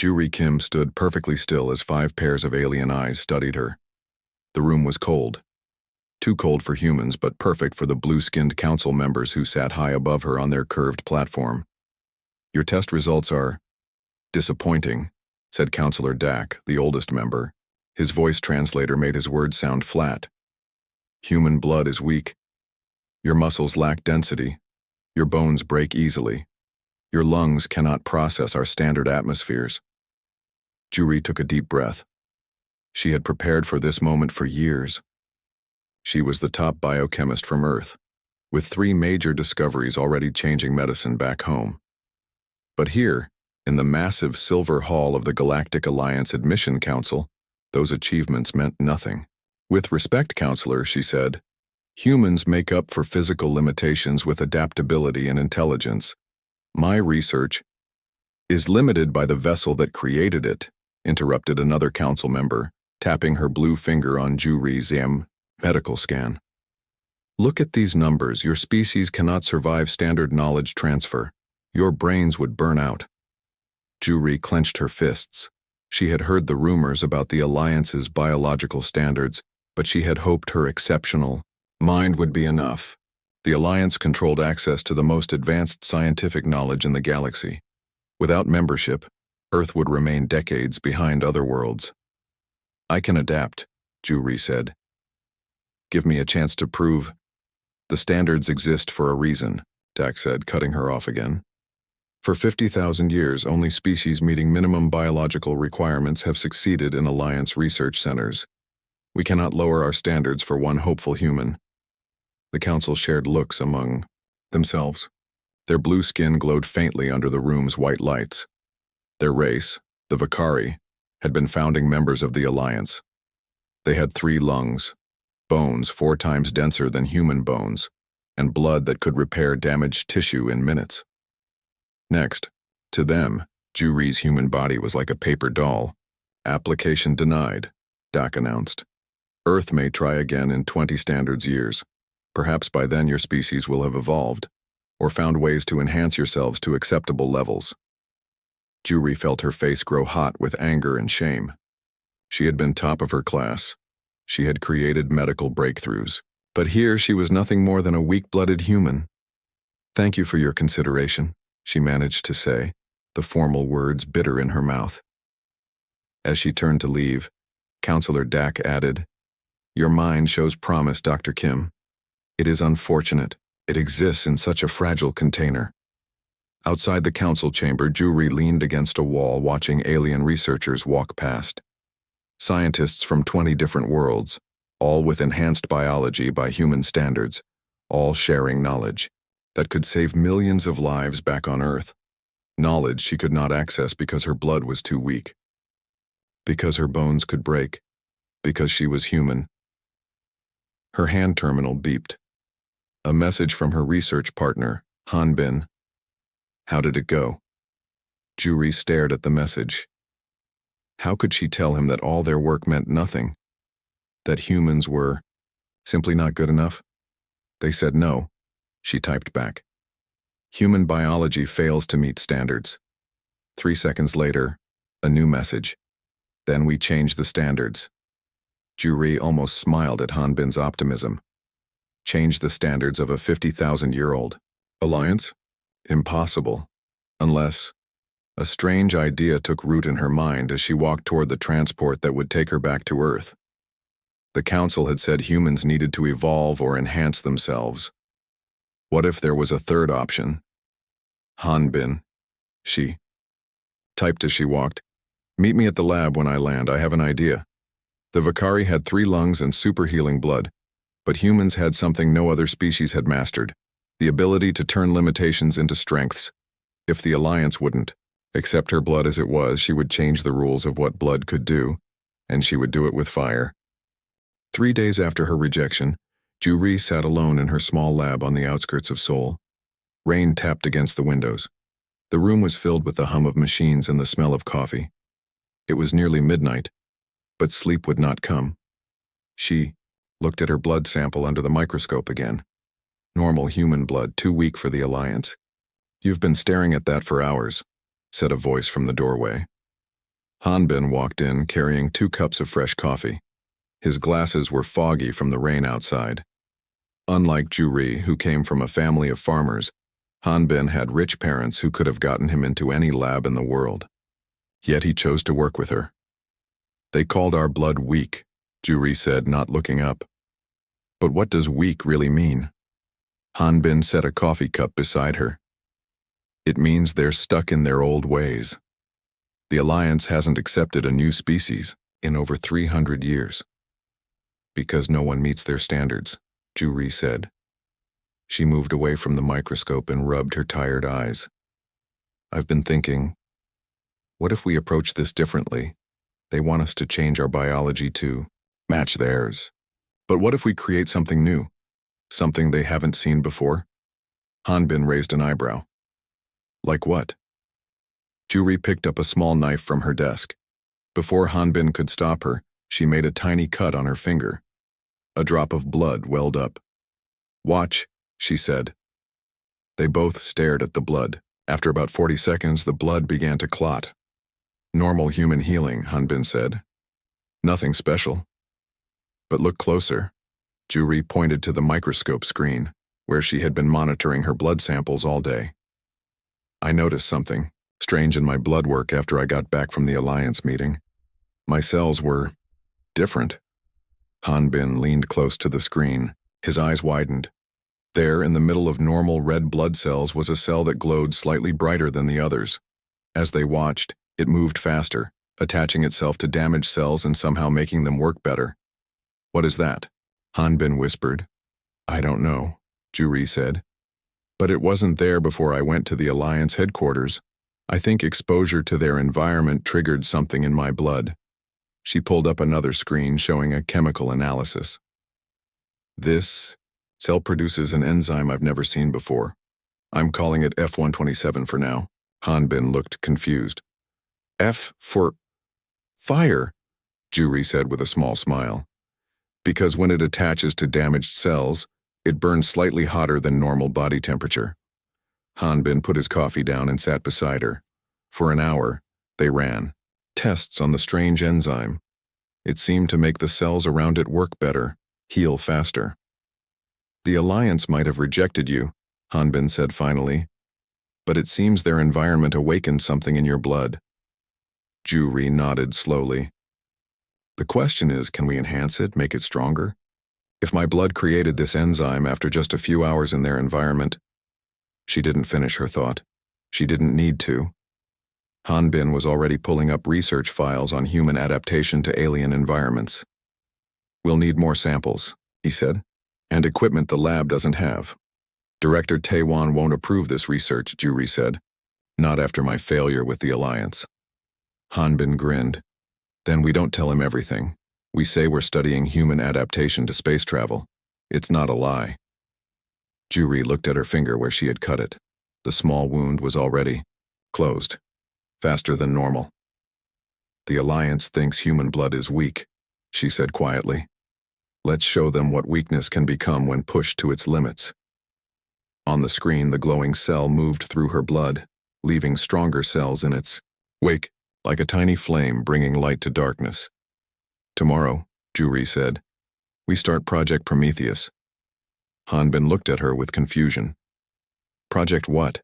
Juri Kim stood perfectly still as 5 pairs of alien eyes studied her. The room was cold. Too cold for humans, but perfect for the blue-skinned council members who sat high above her on their curved platform. "Your test results are disappointing," said Counselor Dak, the oldest member. His voice translator made his words sound flat. "Human blood is weak. Your muscles lack density. Your bones break easily. Your lungs cannot process our standard atmospheres." Juri took a deep breath. She had prepared for this moment for years. She was the top biochemist from Earth, with 3 major discoveries already changing medicine back home. But here, in the massive silver hall of the Galactic Alliance Admission Council, those achievements meant nothing. "With respect, Counselor," she said, "humans make up for physical limitations with adaptability and intelligence. My research is limited by the vessel that created it," interrupted another council member, tapping her blue finger on Juri's medical scan. "Look at these numbers. Your species cannot survive standard knowledge transfer. Your brains would burn out." Juri clenched her fists. She had heard the rumors about the Alliance's biological standards, but she had hoped her exceptional mind would be enough. The Alliance controlled access to the most advanced scientific knowledge in the galaxy. Without membership, Earth would remain decades behind other worlds. "I can adapt," Juri said. "Give me a chance to prove." "The standards exist for a reason," Dak said, cutting her off again. "For 50,000 years, only species meeting minimum biological requirements have succeeded in Alliance research centers. We cannot lower our standards for one hopeful human." The council shared looks among themselves. Their blue skin glowed faintly under the room's white lights. Their race, the Vakari, had been founding members of the Alliance. They had 3 lungs, bones 4 times denser than human bones, and blood that could repair damaged tissue in minutes. Next, to them, Juri's human body was like a paper doll. "Application denied," Dak announced. "Earth may try again in 20 standards years. Perhaps by then your species will have evolved, or found ways to enhance yourselves to acceptable levels." Juri felt her face grow hot with anger and shame. She had been top of her class. She had created medical breakthroughs. But here she was nothing more than a weak-blooded human. "Thank you for your consideration," she managed to say, the formal words bitter in her mouth. As she turned to leave, Counselor Dak added, "Your mind shows promise, Dr. Kim. It is unfortunate it exists in such a fragile container." Outside the council chamber, Juri leaned against a wall watching alien researchers walk past. Scientists from 20 different worlds, all with enhanced biology by human standards, all sharing knowledge that could save millions of lives back on Earth. Knowledge she could not access because her blood was too weak, because her bones could break, because she was human. Her hand terminal beeped. A message from her research partner, Hanbin. "How did it go?" Juri stared at the message. How could she tell him that all their work meant nothing? That humans were simply not good enough? "They said no," she typed back. "Human biology fails to meet standards." 3 seconds later, a new message. "Then we change the standards." Juri almost smiled at Hanbin's optimism. Change the standards of a 50,000-year-old alliance? Impossible. Unless... A strange idea took root in her mind as she walked toward the transport that would take her back to Earth. The council had said humans needed to evolve or enhance themselves. What if there was a third option? "Hanbin," she typed as she walked. "Meet me at the lab when I land. I have an idea." The Vakari had 3 lungs and super healing blood, but humans had something no other species had mastered: the ability to turn limitations into strengths. If the Alliance wouldn't accept her blood as it was, she would change the rules of what blood could do, and she would do it with fire. 3 days after her rejection, Juri sat alone in her small lab on the outskirts of Seoul. Rain tapped against the windows. The room was filled with the hum of machines and the smell of coffee. It was nearly midnight, but sleep would not come. She looked at her blood sample under the microscope again. Normal human blood, too weak for the Alliance. "You've been staring at that for hours," said a voice from the doorway. Hanbin walked in carrying 2 cups of fresh coffee. His glasses were foggy from the rain outside. Unlike Juri, who came from a family of farmers, Hanbin had rich parents who could have gotten him into any lab in the world. Yet he chose to work with her. "They called our blood weak," Juri said, not looking up. "But what does weak really mean?" Hanbin set a coffee cup beside her. "It means they're stuck in their old ways. The Alliance hasn't accepted a new species in over 300 years. Because no one meets their standards," Juri said. She moved away from the microscope and rubbed her tired eyes. "I've been thinking, what if we approach this differently? They want us to change our biology to match theirs. But what if we create something new? Something they haven't seen before?" Hanbin raised an eyebrow. "Like what?" Juri picked up a small knife from her desk. Before Hanbin could stop her, she made a tiny cut on her finger. A drop of blood welled up. "Watch," she said. They both stared at the blood. After about 40 seconds, the blood began to clot. "Normal human healing," Hanbin said. "Nothing special." "But look closer." Juri pointed to the microscope screen, where she had been monitoring her blood samples all day. "I noticed something strange in my blood work after I got back from the Alliance meeting. My cells were different." Hanbin leaned close to the screen. His eyes widened. There, in the middle of normal red blood cells, was a cell that glowed slightly brighter than the others. As they watched, it moved faster, attaching itself to damaged cells and somehow making them work better. "What is that?" Hanbin whispered. "I don't know," Juri said. "But it wasn't there before I went to the Alliance headquarters. I think exposure to their environment triggered something in my blood." She pulled up another screen showing a chemical analysis. "This cell produces an enzyme I've never seen before. I'm calling it F127 for now." Hanbin looked confused. "F for fire," Juri said with a small smile. "Because when it attaches to damaged cells, it burns slightly hotter than normal body temperature." Hanbin put his coffee down and sat beside her. For an hour, they ran tests on the strange enzyme. It seemed to make the cells around it work better, heal faster. "The Alliance might have rejected you," Hanbin said finally, "but it seems their environment awakened something in your blood." Juri nodded slowly. "The question is, can we enhance it, make it stronger? If my blood created this enzyme after just a few hours in their environment..." She didn't finish her thought. She didn't need to. Hanbin was already pulling up research files on human adaptation to alien environments. "We'll need more samples," he said, "and equipment the lab doesn't have. Director Taewon won't approve this research," Juri said. "Not after my failure with the Alliance." Hanbin grinned. "Then we don't tell him everything. We say we're studying human adaptation to space travel. It's not a lie." Juri looked at her finger where she had cut it. The small wound was already closed. Faster than normal. "The Alliance thinks human blood is weak," she said quietly. "Let's show them what weakness can become when pushed to its limits." On the screen, the glowing cell moved through her blood, leaving stronger cells in its wake, like a tiny flame bringing light to darkness. "Tomorrow," Juri said, "we start Project Prometheus." Hanbin looked at her with confusion. "Project what?"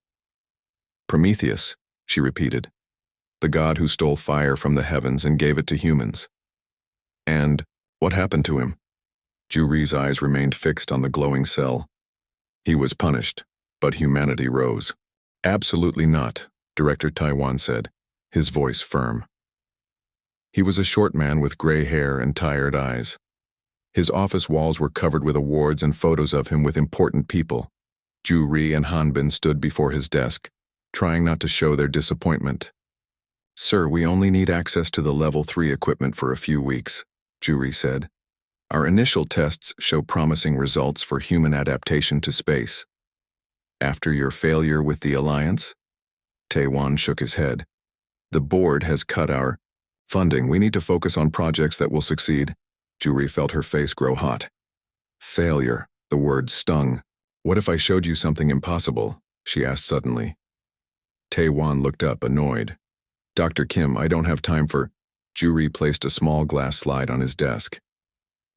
"Prometheus," she repeated. "The god who stole fire from the heavens and gave it to humans." "And what happened to him?" Juri's eyes remained fixed on the glowing cell. "He was punished, but humanity rose." "Absolutely not," Director Taewon said, his voice firm. He was a short man with gray hair and tired eyes. His office walls were covered with awards and photos of him with important people. Juri and Hanbin stood before his desk, trying not to show their disappointment. "Sir, we only need access to the Level 3 equipment for a few weeks," Juri said. "Our initial tests show promising results for human adaptation to space." "After your failure with the Alliance?" Taewon shook his head. "The board has cut our funding. We need to focus on projects that will succeed." Juri felt her face grow hot. "Failure," the word stung. "What if I showed you something impossible?" she asked suddenly. Taewon looked up, annoyed. Dr. Kim, I don't have time for... Juri placed a small glass slide on his desk.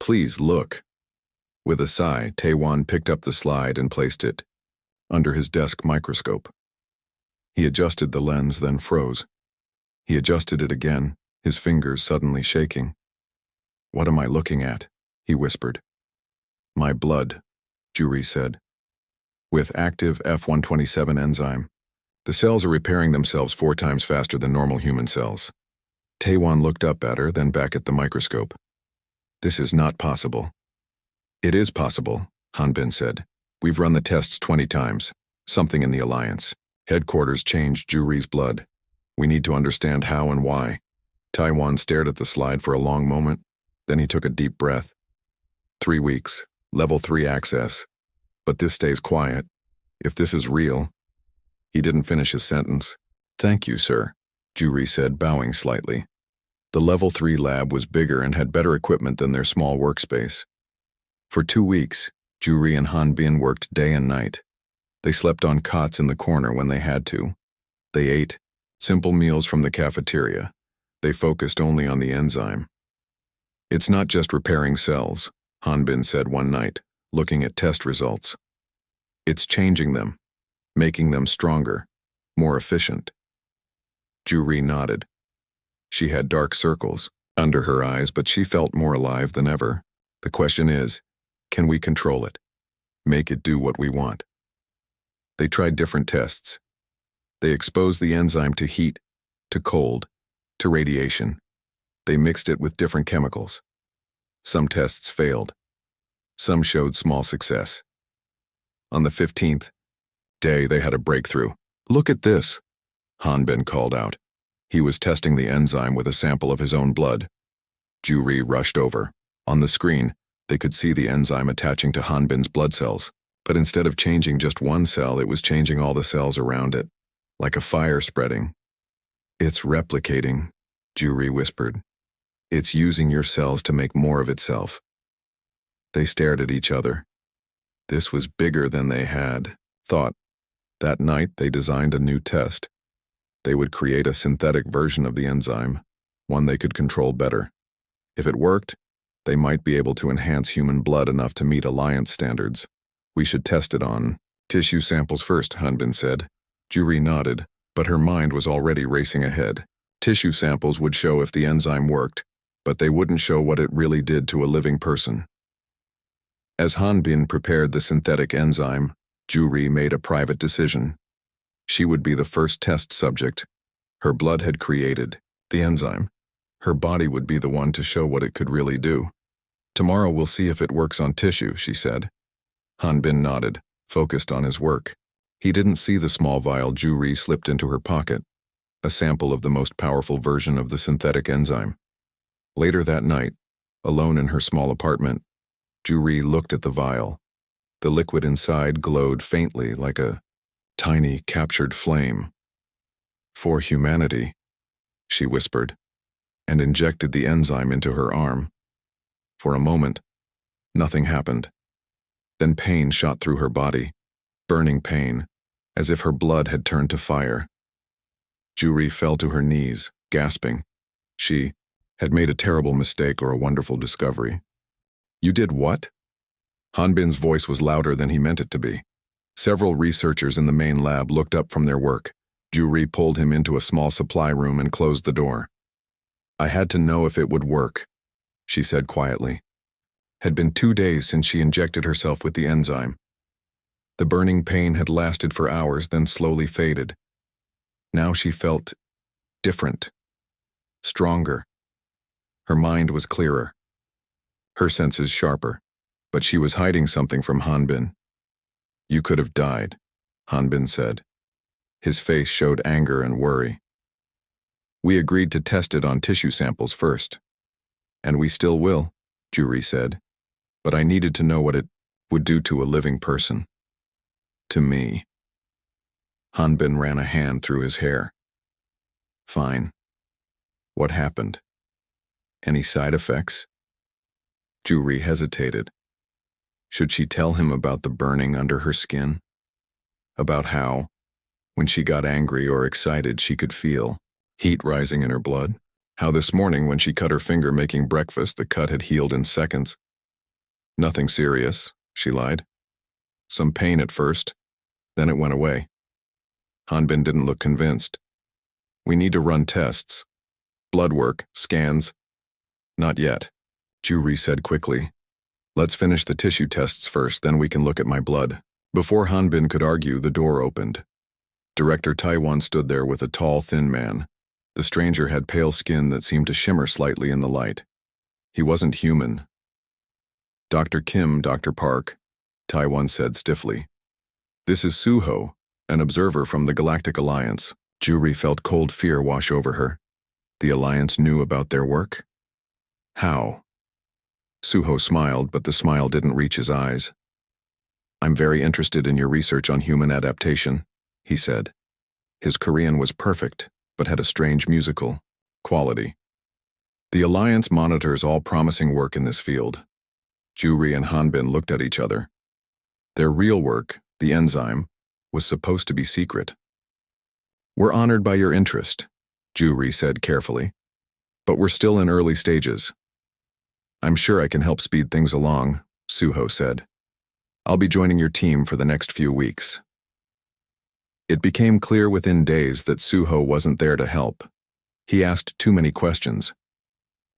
Please look. With a sigh, Taewon picked up the slide and placed it under his desk microscope. He adjusted the lens, then froze. He adjusted it again, his fingers suddenly shaking. What am I looking at? He whispered. My blood, Juri said. With active F127 enzyme, the cells are repairing themselves 4 times faster than normal human cells. Taewon looked up at her, then back at the microscope. This is not possible. It is possible, Hanbin said. We've run the tests 20 times. Something in the alliance. Headquarters changed Juri's blood. We need to understand how and why. Taewon stared at the slide for a long moment. Then he took a deep breath. 3 weeks. Level 3 access. But this stays quiet. If this is real... He didn't finish his sentence. Thank you, sir, Juri said, bowing slightly. The Level 3 lab was bigger and had better equipment than their small workspace. For 2 weeks, Juri and Hanbin worked day and night. They slept on cots in the corner when they had to. They ate simple meals from the cafeteria. They focused only on the enzyme. It's not just repairing cells, Hanbin said one night, looking at test results. It's changing them, making them stronger, more efficient. Juri nodded. She had dark circles under her eyes, but she felt more alive than ever. The question is, can we control it? Make it do what we want? They tried different tests. They exposed the enzyme to heat, to cold, to radiation. They mixed it with different chemicals. Some tests failed. Some showed small success. On the 15th day, they had a breakthrough. Look at this, Hanbin called out. He was testing the enzyme with a sample of his own blood. Juri rushed over. On the screen, they could see the enzyme attaching to Hanbin's blood cells, but instead of changing just one cell, it was changing all the cells around it, like a fire spreading. It's replicating, Juri whispered. It's using your cells to make more of itself. They stared at each other. This was bigger than they had thought. That night, they designed a new test. They would create a synthetic version of the enzyme, one they could control better. If it worked, they might be able to enhance human blood enough to meet alliance standards. We should test it on tissue samples first, Hanbin said. Juri nodded, but her mind was already racing ahead. Tissue samples would show if the enzyme worked, but they wouldn't show what it really did to a living person. As Hanbin prepared the synthetic enzyme, Juri made a private decision. She would be the first test subject. Her blood had created the enzyme. Her body would be the one to show what it could really do. Tomorrow we'll see if it works on tissue, she said. Hanbin nodded, focused on his work. He didn't see the small vial Juri slipped into her pocket, a sample of the most powerful version of the synthetic enzyme. Later that night, alone in her small apartment, Juri looked at the vial. The liquid inside glowed faintly like a tiny captured flame. For humanity, she whispered, and injected the enzyme into her arm. For a moment, nothing happened. Then pain shot through her body, burning pain, as if her blood had turned to fire. Juri fell to her knees, gasping. She had made a terrible mistake or a wonderful discovery. You did what? Hanbin's voice was louder than he meant it to be. Several researchers in the main lab looked up from their work. Juri pulled him into a small supply room and closed the door. I had to know if it would work, she said quietly. Had been 2 days since she injected herself with the enzyme. The burning pain had lasted for hours, then slowly faded. Now she felt different, stronger. Her mind was clearer, her senses sharper, but she was hiding something from Hanbin. You could have died, Hanbin said. His face showed anger and worry. We agreed to test it on tissue samples first. And we still will, Juri said. But I needed to know what it would do to a living person. To me. Hanbin ran a hand through his hair. Fine. What happened? Any side effects? Juri hesitated. Should she tell him about the burning under her skin? About how, when she got angry or excited, she could feel. Heat rising in her blood. How this morning when she cut her finger making breakfast, the cut had healed in seconds. Nothing serious, she lied. Some pain at first, then it went away. Hanbin didn't look convinced. We need to run tests. Blood work, scans. Not yet, Juri said quickly. Let's finish the tissue tests first, then we can look at my blood. Before Hanbin could argue, the door opened. Director Taiwan stood there with a tall, thin man. The stranger had pale skin that seemed to shimmer slightly in the light. He wasn't human. Dr. Kim, Dr. Park, Taiwan said stiffly. This is Suho, an observer from the Galactic Alliance. Juri felt cold fear wash over her. The Alliance knew about their work? How? Suho smiled, but the smile didn't reach his eyes. I'm very interested in your research on human adaptation, he said. His Korean was perfect, but had a strange musical quality. The Alliance monitors all promising work in this field. Juri and Hanbin looked at each other. Their real work, the enzyme, was supposed to be secret. We're honored by your interest, Juri said carefully, but we're still in early stages. I'm sure I can help speed things along, Suho said. I'll be joining your team for the next few weeks. It became clear within days that Suho wasn't there to help. He asked too many questions.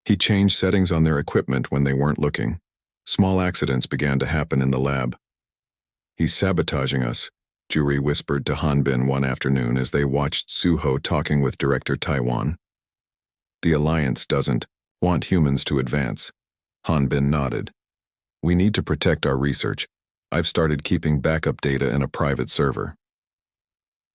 He changed settings on their equipment when they weren't looking. Small accidents began to happen in the lab. He's sabotaging us, Juri whispered to Hanbin one afternoon as they watched Suho talking with Director Taiwan. The Alliance doesn't want humans to advance. Hanbin nodded. We need to protect our research. I've started keeping backup data in a private server.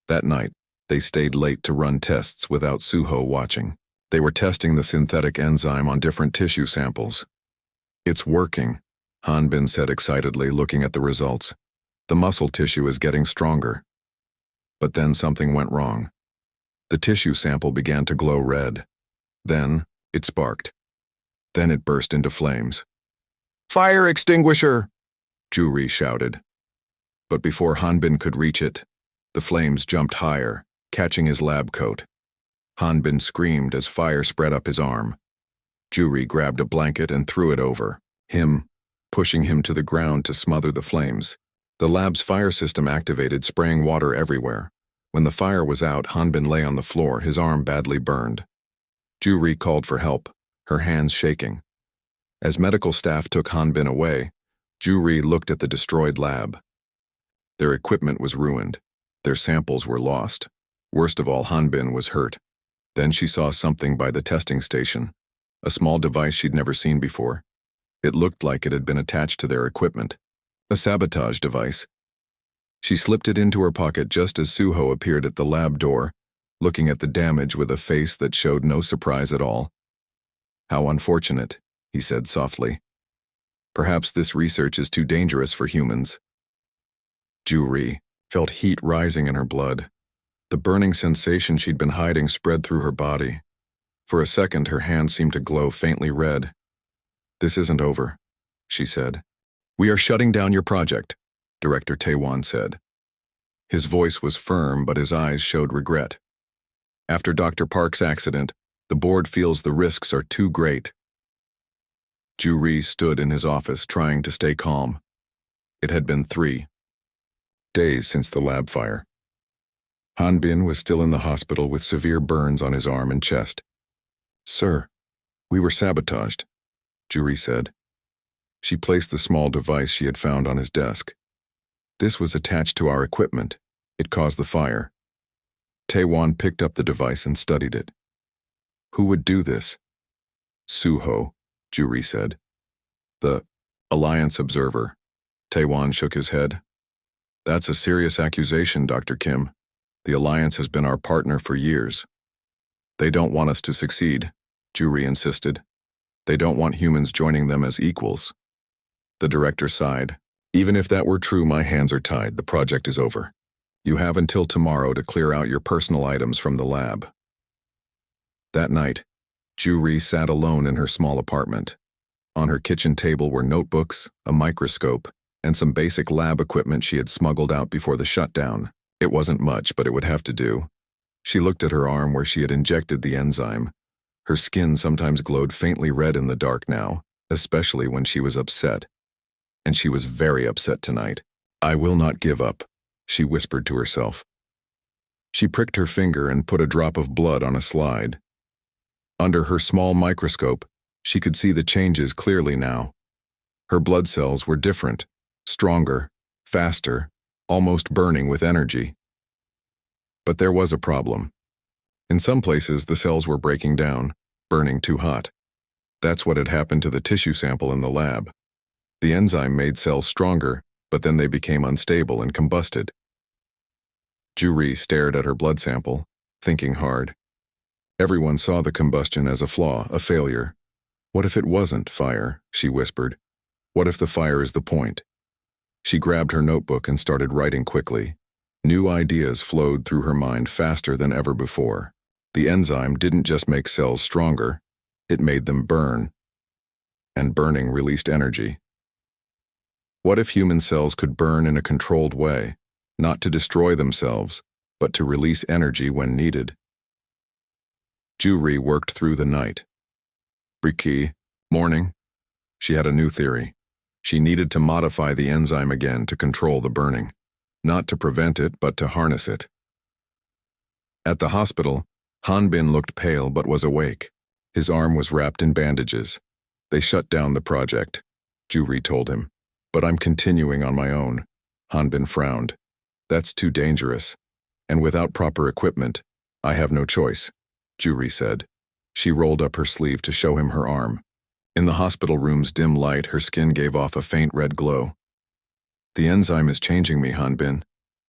That night, they stayed late to run tests without Suho watching. They were testing the synthetic enzyme on different tissue samples. It's working, Hanbin said excitedly, looking at the results. The muscle tissue is getting stronger. But then something went wrong. The tissue sample began to glow red. Then, it sparked. Then it burst into flames. Fire extinguisher! Juri shouted. But before Hanbin could reach it, the flames jumped higher, catching his lab coat. Hanbin screamed as fire spread up his arm. Juri grabbed a blanket and threw it over him, pushing him to the ground to smother the flames. The lab's fire system activated, spraying water everywhere. When the fire was out, Hanbin lay on the floor, his arm badly burned. Juri called for help, her hands shaking. As medical staff took Hanbin away, Juri looked at the destroyed lab. Their equipment was ruined. Their samples were lost. Worst of all, Hanbin was hurt. Then she saw something by the testing station, a small device she'd never seen before. It looked like it had been attached to their equipment. A sabotage device. She slipped it into her pocket just as Suho appeared at the lab door, looking at the damage with a face that showed no surprise at all. How unfortunate, he said softly. Perhaps this research is too dangerous for humans. Juri felt heat rising in her blood. The burning sensation she'd been hiding spread through her body. For a second, her hands seemed to glow faintly red. This isn't over, she said. We are shutting down your project, Director Taiwan said. His voice was firm, but his eyes showed regret. After Dr. Park's accident, the board feels the risks are too great. Juri stood in his office, trying to stay calm. It had been 3 days since the lab fire. Hanbin was still in the hospital with severe burns on his arm and chest. Sir, we were sabotaged, Juri said. She placed the small device she had found on his desk. This was attached to our equipment. It caused the fire. Taiwan picked up the device and studied it. Who would do this? Suho, Juri said. The Alliance observer. Taiwan shook his head. That's a serious accusation, Dr. Kim. The Alliance has been our partner for years. They don't want us to succeed, Juri insisted. They don't want humans joining them as equals. The director sighed. Even if that were true, my hands are tied. The project is over. You have until tomorrow to clear out your personal items from the lab. That night, Juri sat alone in her small apartment. On her kitchen table were notebooks, a microscope, and some basic lab equipment she had smuggled out before the shutdown. It wasn't much, but it would have to do. She looked at her arm where she had injected the enzyme. Her skin sometimes glowed faintly red in the dark now, especially when she was upset. And she was very upset tonight. "I will not give up," she whispered to herself. She pricked her finger and put a drop of blood on a slide. Under her small microscope, she could see the changes clearly now. Her blood cells were different, stronger, faster, almost burning with energy. But there was a problem. In some places, the cells were breaking down, burning too hot. That's what had happened to the tissue sample in the lab. The enzyme made cells stronger, but then they became unstable and combusted. Juri stared at her blood sample, thinking hard. Everyone saw the combustion as a flaw, a failure. "What if it wasn't fire?" she whispered. "What if the fire is the point?" She grabbed her notebook and started writing quickly. New ideas flowed through her mind faster than ever before. The enzyme didn't just make cells stronger, it made them burn. And burning released energy. What if human cells could burn in a controlled way, not to destroy themselves, but to release energy when needed? Juri worked through the night. Briki, morning. She had a new theory. She needed to modify the enzyme again to control the burning, not to prevent it, but to harness it. At the hospital, Hanbin looked pale but was awake. His arm was wrapped in bandages. "They shut down the project," Juri told him. "But I'm continuing on my own." Hanbin frowned. "That's too dangerous. And without proper equipment, I have no choice," Juri said. She rolled up her sleeve to show him her arm. In the hospital room's dim light, her skin gave off a faint red glow. "The enzyme is changing me, Hanbin,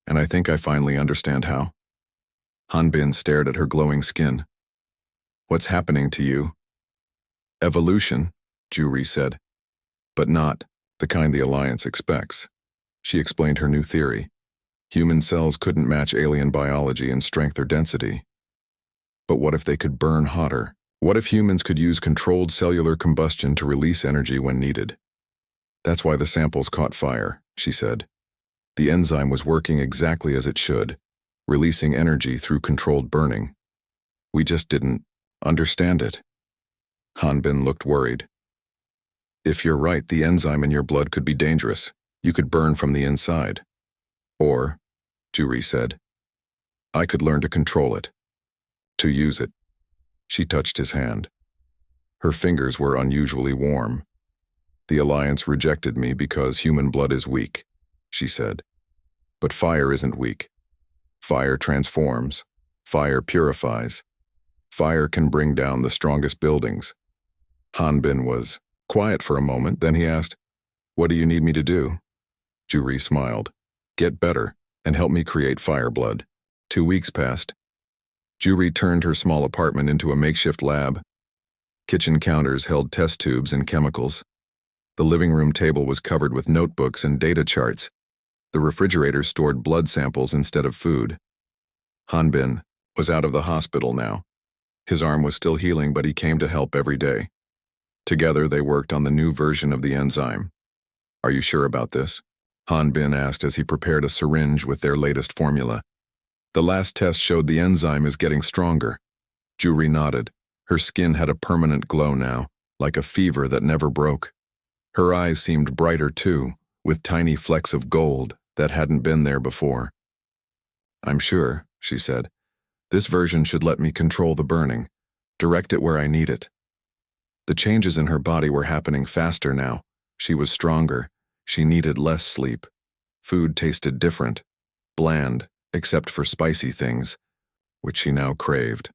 and I think I finally understand how." Hanbin stared at her glowing skin. "What's happening to you?" "Evolution," Juri said. "But not the kind the Alliance expects." She explained her new theory. Human cells couldn't match alien biology in strength or density. But what if they could burn hotter? What if humans could use controlled cellular combustion to release energy when needed? "That's why the samples caught fire," she said. "The enzyme was working exactly as it should, releasing energy through controlled burning. We just didn't understand it." Hanbin looked worried. "If you're right, the enzyme in your blood could be dangerous. You could burn from the inside. Or," Juri said, "I could learn to control it. To use it." She touched his hand. Her fingers were unusually warm. "The Alliance rejected me because human blood is weak," she said. "But fire isn't weak. Fire transforms. Fire purifies. Fire can bring down the strongest buildings." Hanbin was quiet for a moment, then he asked, "What do you need me to do?" Juri smiled. "Get better and help me create fire blood." 2 weeks passed. Juri turned her small apartment into a makeshift lab. Kitchen counters held test tubes and chemicals. The living room table was covered with notebooks and data charts. The refrigerator stored blood samples instead of food. Hanbin was out of the hospital now. His arm was still healing, but he came to help every day. Together they worked on the new version of the enzyme. "Are you sure about this?" Hanbin asked as he prepared a syringe with their latest formula. "The last test showed the enzyme is getting stronger." Juri nodded. Her skin had a permanent glow now, like a fever that never broke. Her eyes seemed brighter too, with tiny flecks of gold that hadn't been there before. "I'm sure," she said. "This version should let me control the burning, direct it where I need it." The changes in her body were happening faster now. She was stronger. She needed less sleep. Food tasted different, bland, except for spicy things, which she now craved.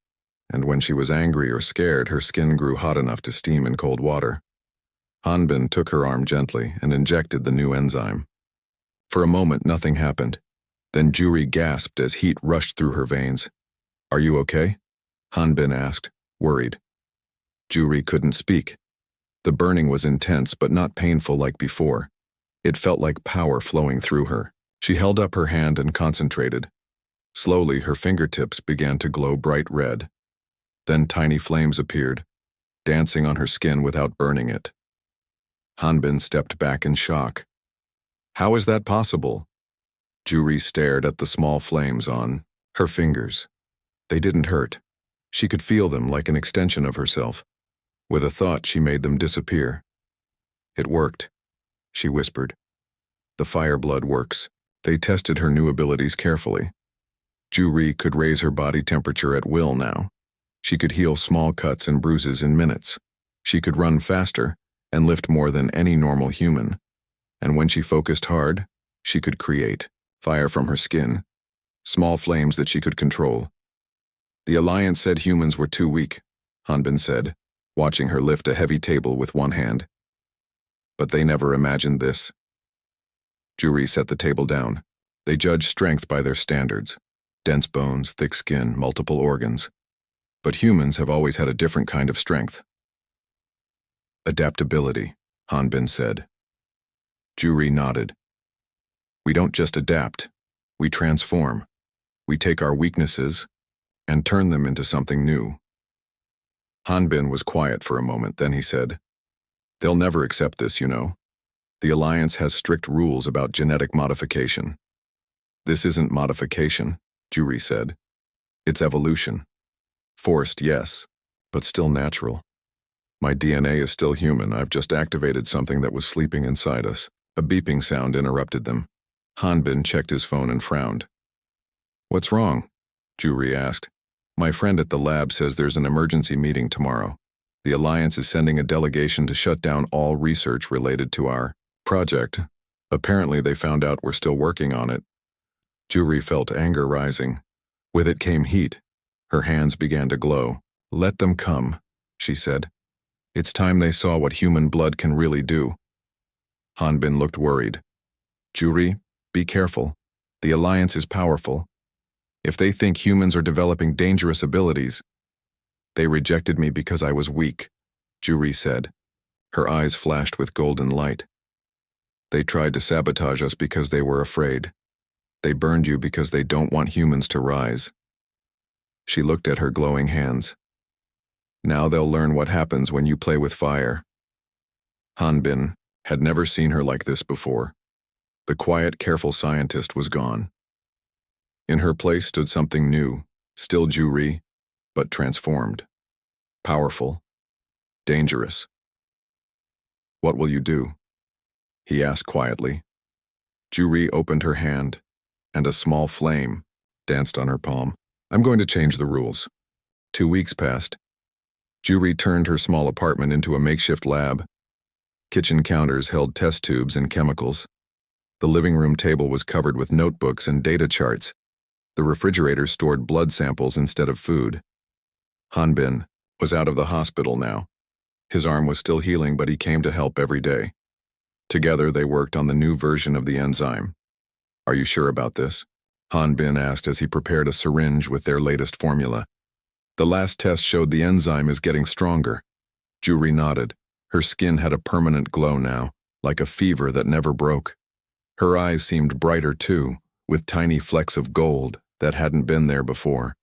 And when she was angry or scared, her skin grew hot enough to steam in cold water. Hanbin took her arm gently and injected the new enzyme. For a moment, nothing happened. Then Juri gasped as heat rushed through her veins. "Are you okay?" Hanbin asked, worried. Juri couldn't speak. The burning was intense but not painful like before. It felt like power flowing through her. She held up her hand and concentrated. Slowly, her fingertips began to glow bright red. Then tiny flames appeared, dancing on her skin without burning it. Hanbin stepped back in shock. "How is that possible?" Juri stared at the small flames on her fingers. They didn't hurt. She could feel them like an extension of herself. With a thought, she made them disappear. It worked, she whispered. The fire blood works. They tested her new abilities carefully. Juri could raise her body temperature at will now. She could heal small cuts and bruises in minutes. She could run faster and lift more than any normal human. And when she focused hard, she could create fire from her skin, small flames that she could control. The Alliance said humans were too weak, Hanbin said, watching her lift a heavy table with one hand. But they never imagined this. Juri set the table down. They judged strength by their standards. Dense bones, thick skin, multiple organs. But humans have always had a different kind of strength. Adaptability, Hanbin said. Juri nodded. We don't just adapt, we transform. We take our weaknesses and turn them into something new. Hanbin was quiet for a moment, then he said, They'll never accept this, you know. The Alliance has strict rules about genetic modification. This isn't modification, Juri said. It's evolution. Forced, yes, but still natural. My DNA is still human. I've just activated something that was sleeping inside us. A beeping sound interrupted them. Hanbin checked his phone and frowned. What's wrong? Juri asked. My friend at the lab says there's an emergency meeting tomorrow. The Alliance is sending a delegation to shut down all research related to our project. Apparently they found out we're still working on it. Juri felt anger rising. With it came heat. Her hands began to glow. Let them come, she said. It's time they saw what human blood can really do. Hanbin looked worried. Juri, be careful. The Alliance is powerful. If they think humans are developing dangerous abilities, they rejected me because I was weak, Juri said. Her eyes flashed with golden light. They tried to sabotage us because they were afraid. They burned you because they don't want humans to rise. She looked at her glowing hands. Now they'll learn what happens when you play with fire. Hanbin had never seen her like this before. The quiet, careful scientist was gone. In her place stood something new, still Juri, but transformed. Powerful. Dangerous. What will you do? He asked quietly. Juri opened her hand, and a small flame danced on her palm. I'm going to change the rules. 2 weeks passed. Juri turned her small apartment into a makeshift lab. Kitchen counters held test tubes and chemicals. The living room table was covered with notebooks and data charts. The refrigerator stored blood samples instead of food. Hanbin was out of the hospital now. His arm was still healing, but he came to help every day. Together they worked on the new version of the enzyme. Are you sure about this? Hanbin asked as he prepared a syringe with their latest formula. The last test showed the enzyme is getting stronger. Juri nodded. Her skin had a permanent glow now, like a fever that never broke. Her eyes seemed brighter too, with tiny flecks of gold that hadn't been there before.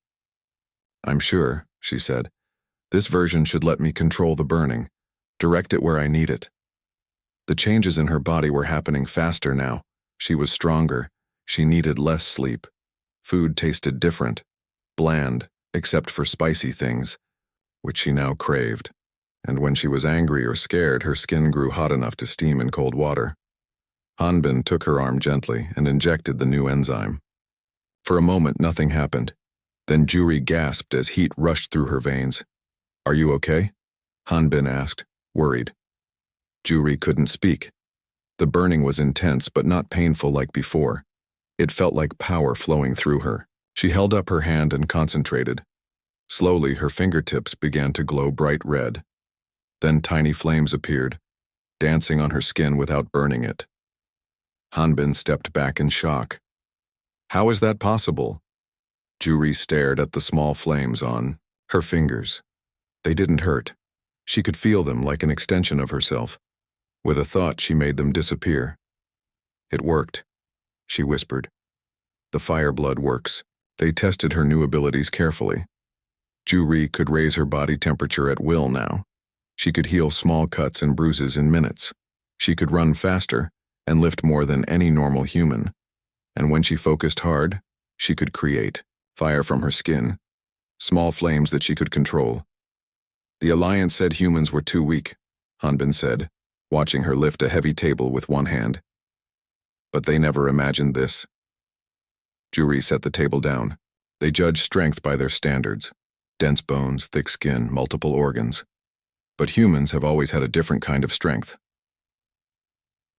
I'm sure, she said. This version should let me control the burning, direct it where I need it. The changes in her body were happening faster now. She was stronger. She needed less sleep. Food tasted different, bland, except for spicy things, which she now craved. And when she was angry or scared, her skin grew hot enough to steam in cold water. Hanbin took her arm gently and injected the new enzyme. For a moment, nothing happened. Then Juri gasped as heat rushed through her veins. Are you okay? Hanbin asked, worried. Juri couldn't speak. The burning was intense but not painful like before. It felt like power flowing through her. She held up her hand and concentrated. Slowly, her fingertips began to glow bright red. Then tiny flames appeared, dancing on her skin without burning it. Hanbin stepped back in shock. How is that possible? Juri stared at the small flames on her fingers. They didn't hurt. She could feel them like an extension of herself. With a thought, she made them disappear. It worked, she whispered. The fire blood works. They tested her new abilities carefully. Juri could raise her body temperature at will now. She could heal small cuts and bruises in minutes. She could run faster and lift more than any normal human. And when she focused hard, she could create fire from her skin, small flames that she could control. The Alliance said humans were too weak, Hanbin said, watching her lift a heavy table with one hand. But they never imagined this. Juri set the table down. They judge strength by their standards. Dense bones, thick skin, multiple organs. But humans have always had a different kind of strength.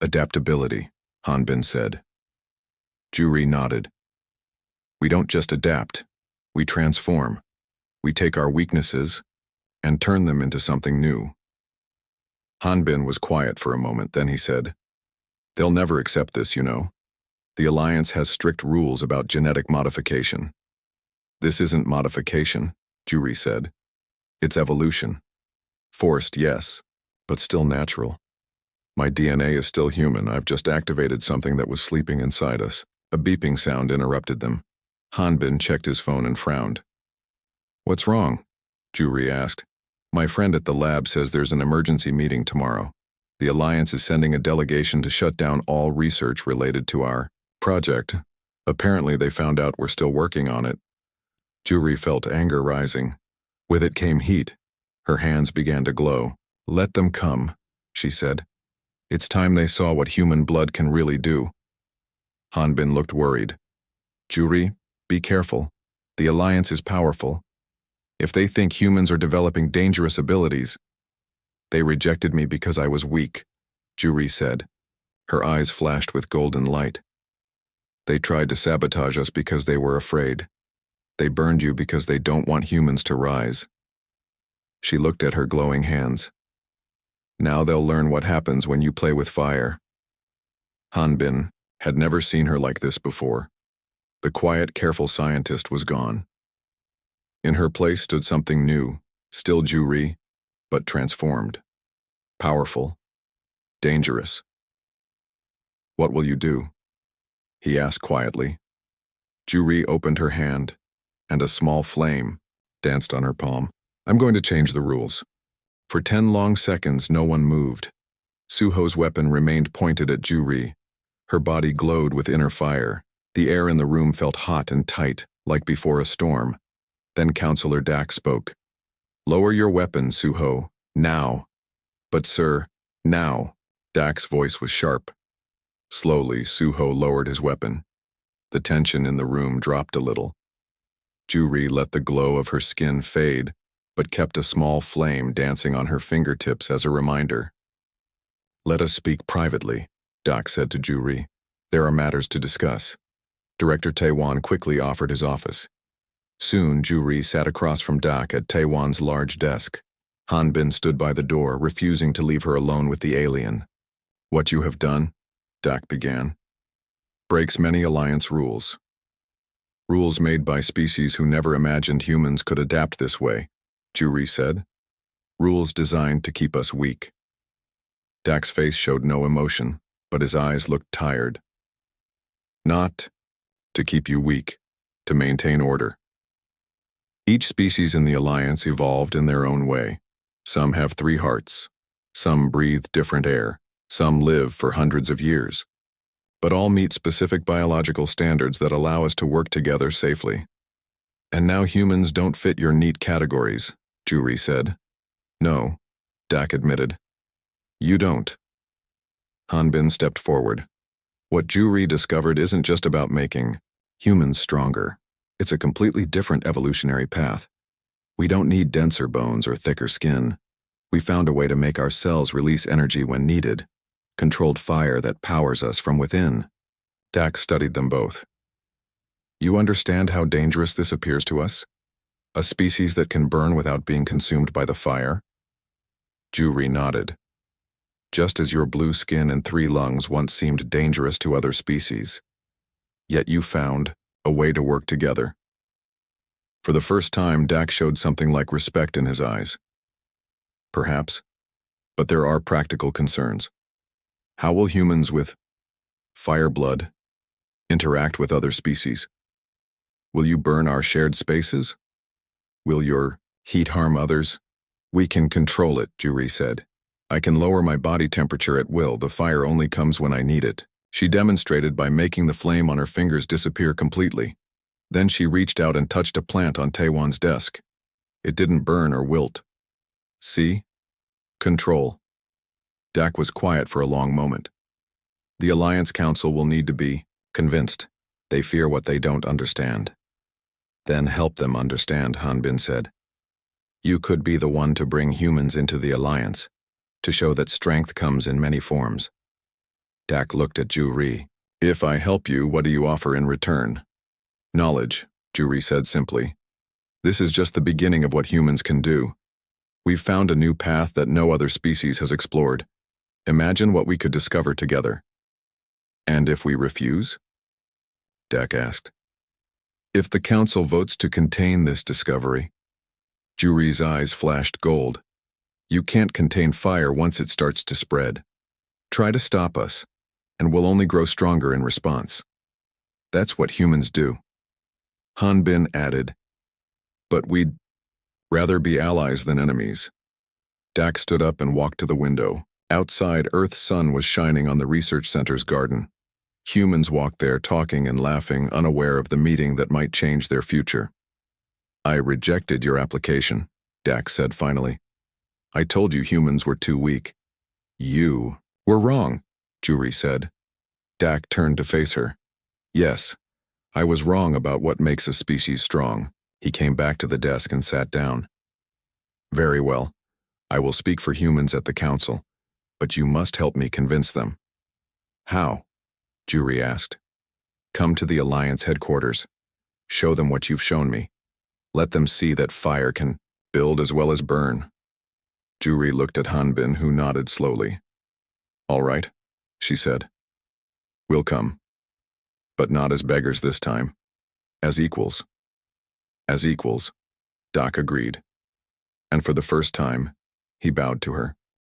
Adaptability, Hanbin said. Juri nodded. We don't just adapt, we transform. We take our weaknesses and turn them into something new. Hanbin was quiet for a moment, then he said, They'll never accept this, you know. The Alliance has strict rules about genetic modification. This isn't modification, Juri said. It's evolution. Forced, yes, but still natural. My DNA is still human. I've just activated something that was sleeping inside us. A beeping sound interrupted them. Hanbin checked his phone and frowned. What's wrong? Juri asked. My friend at the lab says there's an emergency meeting tomorrow. The Alliance is sending a delegation to shut down all research related to our project. Apparently they found out we're still working on it. Juri felt anger rising. With it came heat. Her hands began to glow. Let them come, she said. It's time they saw what human blood can really do. Hanbin looked worried. Juri, be careful. The Alliance is powerful. If they think humans are developing dangerous abilities, they rejected me because I was weak, Juri said. Her eyes flashed with golden light. They tried to sabotage us because they were afraid. They burned you because they don't want humans to rise. She looked at her glowing hands. Now they'll learn what happens when you play with fire. Hanbin had never seen her like this before. The quiet, careful scientist was gone. In her place stood something new, still Juri, but transformed. Powerful. Dangerous. What will you do? He asked quietly. Juri opened her hand, and a small flame danced on her palm. I'm going to change the rules. For 10 long seconds, no one moved. Suho's weapon remained pointed at Juri. Her body glowed with inner fire. The air in the room felt hot and tight, like before a storm. Then Counselor Dak spoke. Lower your weapon, Suho. Now. But sir, now. Dak's voice was sharp. Slowly, Suho lowered his weapon. The tension in the room dropped a little. Juri let the glow of her skin fade, but kept a small flame dancing on her fingertips as a reminder. Let us speak privately, Dak said to Juri. There are matters to discuss. Director Taewan quickly offered his office. Soon, Juri sat across from Dak at Taewan's large desk. Hanbin stood by the door, refusing to leave her alone with the alien. What you have done, Dak began, breaks many Alliance rules. Rules made by species who never imagined humans could adapt this way, Juri said. Rules designed to keep us weak. Dak's face showed no emotion, but his eyes looked tired. Not to keep you weak, to maintain order. Each species in the Alliance evolved in their own way. Some have 3 hearts. Some breathe different air. Some live for hundreds of years. But all meet specific biological standards that allow us to work together safely. And now humans don't fit your neat categories, Juri said. No, Dak admitted. You don't. Hanbin stepped forward. What Juri discovered isn't just about making humans stronger. It's a completely different evolutionary path. We don't need denser bones or thicker skin. We found a way to make our cells release energy when needed. Controlled fire that powers us from within. Dak studied them both. You understand how dangerous this appears to us? A species that can burn without being consumed by the fire? Juri nodded. Just as your blue skin and 3 lungs once seemed dangerous to other species. Yet you found a way to work together. For the first time, Dak showed something like respect in his eyes. Perhaps, but there are practical concerns. How will humans with fire blood interact with other species? Will you burn our shared spaces? Will your heat harm others? We can control it, Juri said. I can lower my body temperature at will. The fire only comes when I need it. She demonstrated by making the flame on her fingers disappear completely. Then she reached out and touched a plant on Taewon's desk. It didn't burn or wilt. See? Control. Dak was quiet for a long moment. The Alliance Council will need to be convinced. They fear what they don't understand. Then help them understand, Hanbin said. You could be the one to bring humans into the Alliance, to show that strength comes in many forms. Dak looked at Ju-ri. If I help you, what do you offer in return? Knowledge, Ju-ri said simply. This is just the beginning of what humans can do. We've found a new path that no other species has explored. Imagine what we could discover together. And if we refuse? Dak asked. If the Council votes to contain this discovery, Ju-ri's eyes flashed gold. You can't contain fire once it starts to spread. Try to stop us, and we'll only grow stronger in response. That's what humans do. Hanbin added, but we'd rather be allies than enemies. Dak stood up and walked to the window. Outside, Earth's sun was shining on the research center's garden. Humans walked there talking and laughing, unaware of the meeting that might change their future. I rejected your application, Dak said finally. I told you humans were too weak. You were wrong, Ju-ri said. Dak turned to face her. Yes, I was wrong about what makes a species strong. He came back to the desk and sat down. Very well. I will speak for humans at the Council, but you must help me convince them. How? Ju-ri asked. Come to the Alliance headquarters. Show them what you've shown me. Let them see that fire can build as well as burn. Ju-ri looked at Hanbin, who nodded slowly. All right, she said. We'll come. But not as beggars this time. As equals. As equals, Dak agreed. And for the first time, he bowed to her.